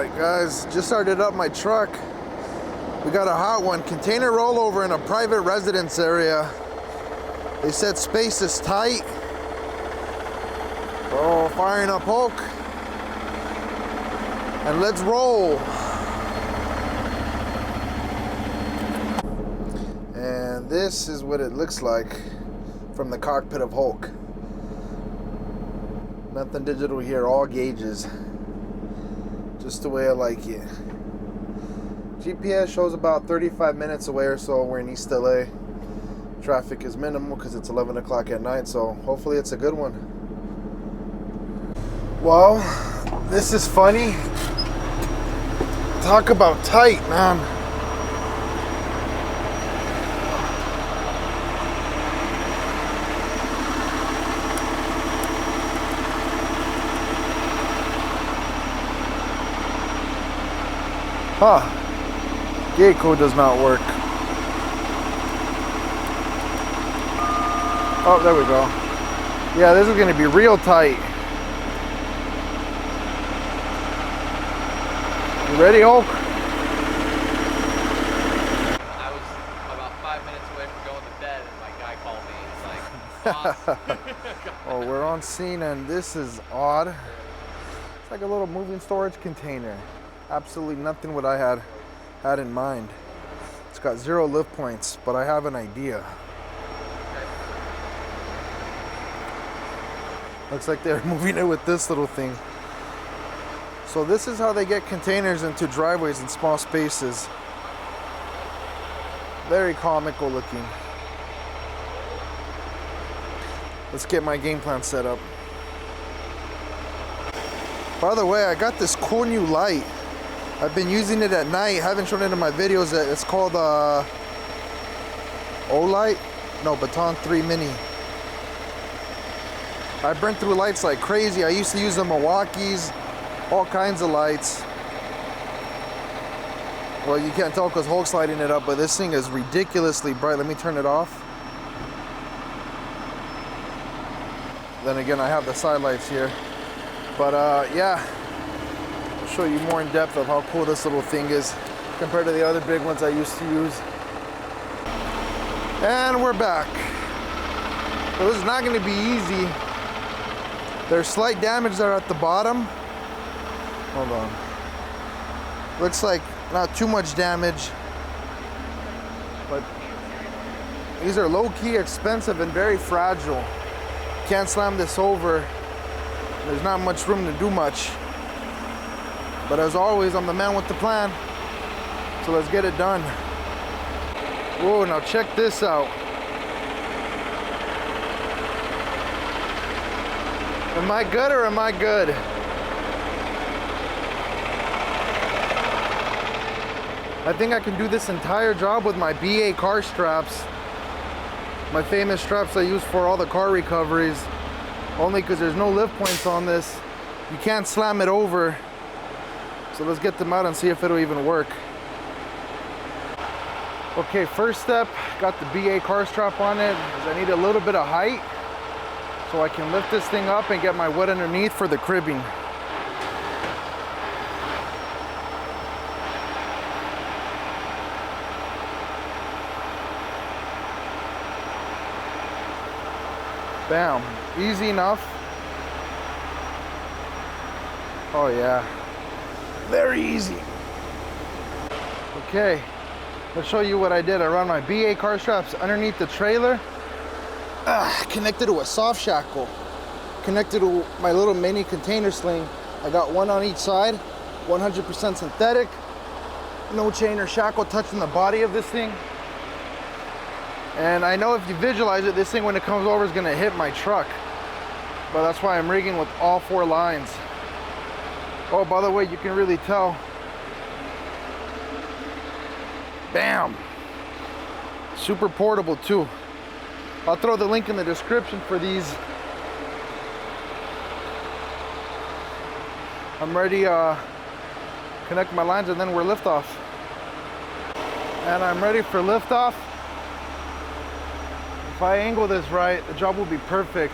Alright guys, just started up my truck. We got a hot one, container rollover in a private residence area. They said space is tight. Oh, firing up Hulk. And let's roll. And this is what it looks like from the cockpit of Hulk. Nothing digital here, all gauges. Just the way I like it. GPS shows about 35 minutes away or so. We're in East LA. Traffic is minimal because it's 11 o'clock at night, so hopefully it's a good one. Well, this is funny. Talk about tight, man. Huh. Gate code does not work. Oh, there we go. Yeah, this is going to be real tight. You ready, Hulk? I was about 5 minutes away from going to bed and my guy called me. It's like, Oh, we're on scene and this is odd. It's like a little moving storage container. Absolutely nothing what I had in mind. It's got 0 lift points, but I have an idea. Looks like they're moving it with this little thing. So this is how they get containers into driveways in small spaces. Very comical looking. Let's get my game plan set up. By the way, I got this cool new light. I've been using it at night. Haven't shown it in my videos. It's called O-Light? No, Baton 3 Mini. I burn through lights like crazy. I used to use the Milwaukee's, all kinds of lights. Well, you can't tell because Hulk's lighting it up, but this thing is ridiculously bright. Let me turn it off. Then again, I have the side lights here. But yeah. Show you more in depth of how cool this little thing is compared to the other big ones I used to use. And we're back. So this is not going to be easy. There's slight damage there at the bottom. Hold on. Looks like not too much damage, but these are low-key expensive and very fragile. Can't slam this over. There's not much room to do much. But as always, I'm the man with the plan. So let's get it done. Whoa, now check this out. Am I good or am I good? I think I can do this entire job with my BA car straps. My famous straps I use for all the car recoveries. Only because there's no lift points on this. You can't slam it over. So let's get them out and see if it'll even work. Okay, first step, got the BA car strap on it. I need a little bit of height so I can lift this thing up and get my wood underneath for the cribbing. Bam, easy enough. Oh yeah. Very easy. Okay, let's show you what I did. I ran my BA car straps underneath the trailer, connected to a soft shackle, connected to my little mini container sling. I got one on each side, 100% synthetic, no chain or shackle touching the body of this thing. And I know if you visualize it, this thing when it comes over is gonna hit my truck. But that's why I'm rigging with all 4 lines. Oh, by the way, you can really tell. Bam! Super portable too. I'll throw the link in the description for these. I'm ready to connect my lines and then we're liftoff. And I'm ready for liftoff. If I angle this right, the job will be perfect.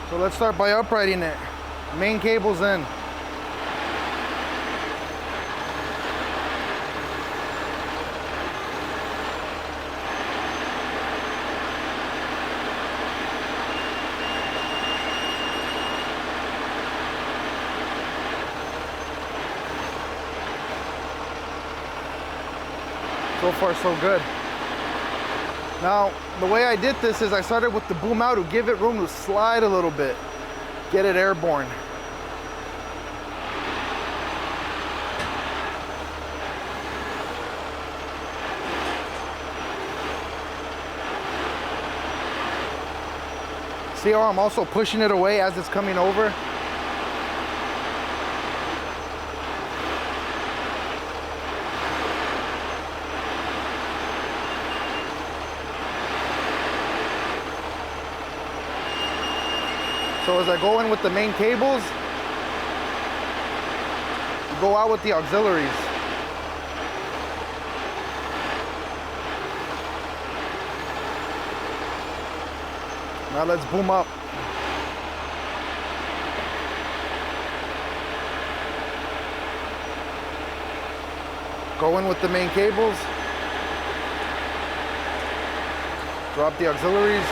So let's start by uprighting it. Main cable's in. So far, so good. Now, the way I did this is I started with the boom out to give it room to slide a little bit, get it airborne. See how I'm also pushing it away as it's coming over? So as I go in with the main cables, you go out with the auxiliaries. Now let's boom up. Go in with the main cables. Drop the auxiliaries.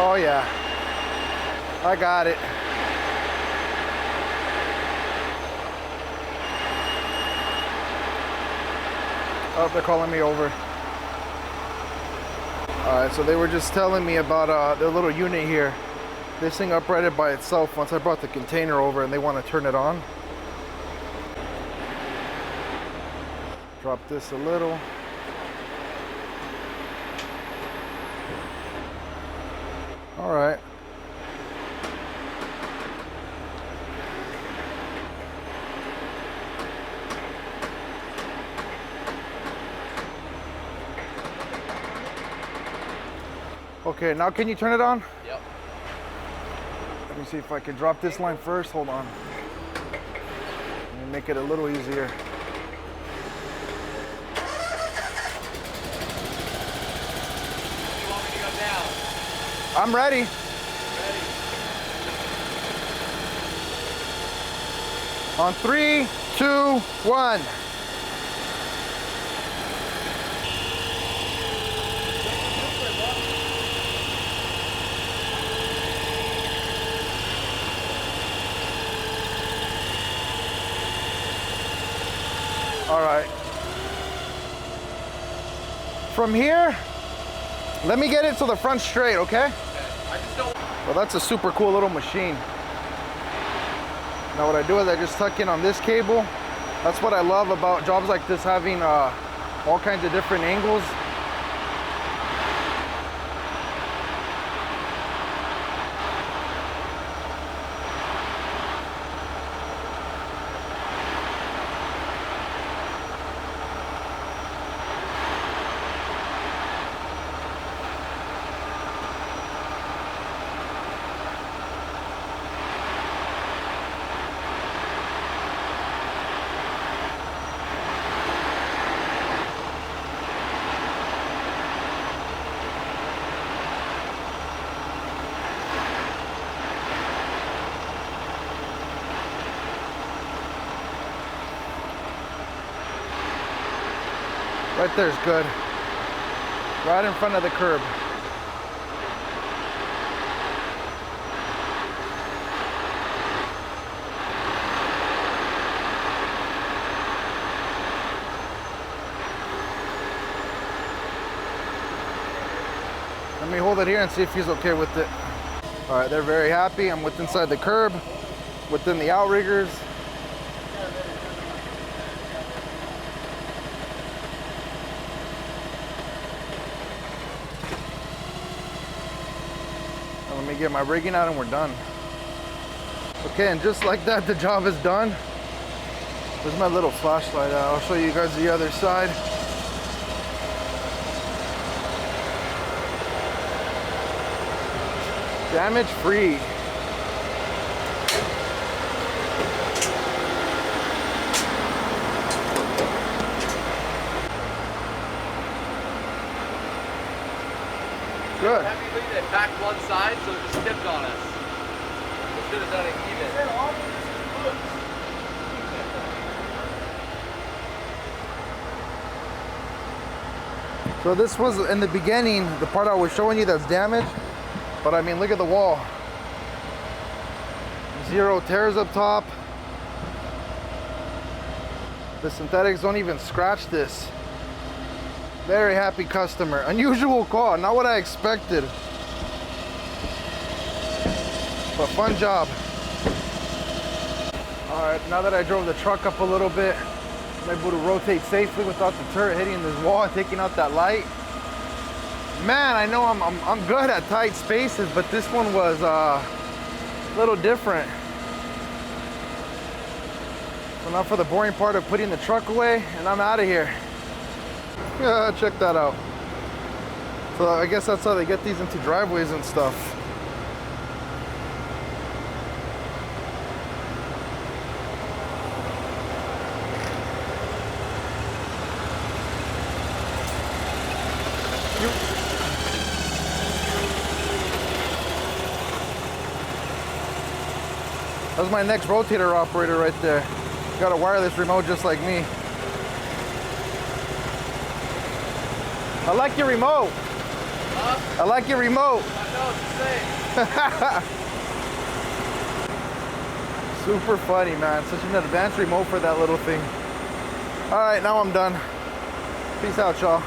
Oh yeah, I got it. Oh, they're calling me over. All right, so they were just telling me about their little unit here. This thing uprighted by itself once I brought the container over and they want to turn it on. Drop this a little. All right. Okay, now can you turn it on? Yep. Let me see if I can drop this line first. Hold on. Let me make it a little easier. You want me to go down? I'm ready. Ready? On 3, 2, 1. All right. From here, let me get it to the front straight, okay? Okay. I just don't. Well, that's a super cool little machine. Now what I do is I just tuck in on this cable. That's what I love about jobs like this, having all kinds of different angles. Right there's good. Right in front of the curb. Let me hold it here and see if he's okay with it. All right, they're very happy. I'm within inside the curb, within the outriggers. Let me get my rigging out and we're done. Okay, and just like that, the job is done. There's my little flashlight. I'll show you guys the other side. Damage free. Happy Good. they backed one side, so it just tipped on us. Should have done it even. So this was in the beginning, the part I was showing you that's damaged. But I mean, look at the wall. 0 tears up top. The synthetics don't even scratch this. Very happy customer. Unusual call, not what I expected. But fun job. All right, now that I drove the truck up a little bit, I'm able to rotate safely without the turret hitting this wall and taking out that light. Man, I know I'm good at tight spaces, but this one was a little different. So now for the boring part of putting the truck away, and I'm out of here. Yeah, check that out. So I guess that's how they get these into driveways and stuff. That's my next rotator operator right there. Got a wireless remote just like me. I like your remote. Huh? I like your remote. I know, it's the same. Super funny, man. Such an advanced remote for that little thing. All right, now I'm done. Peace out, y'all.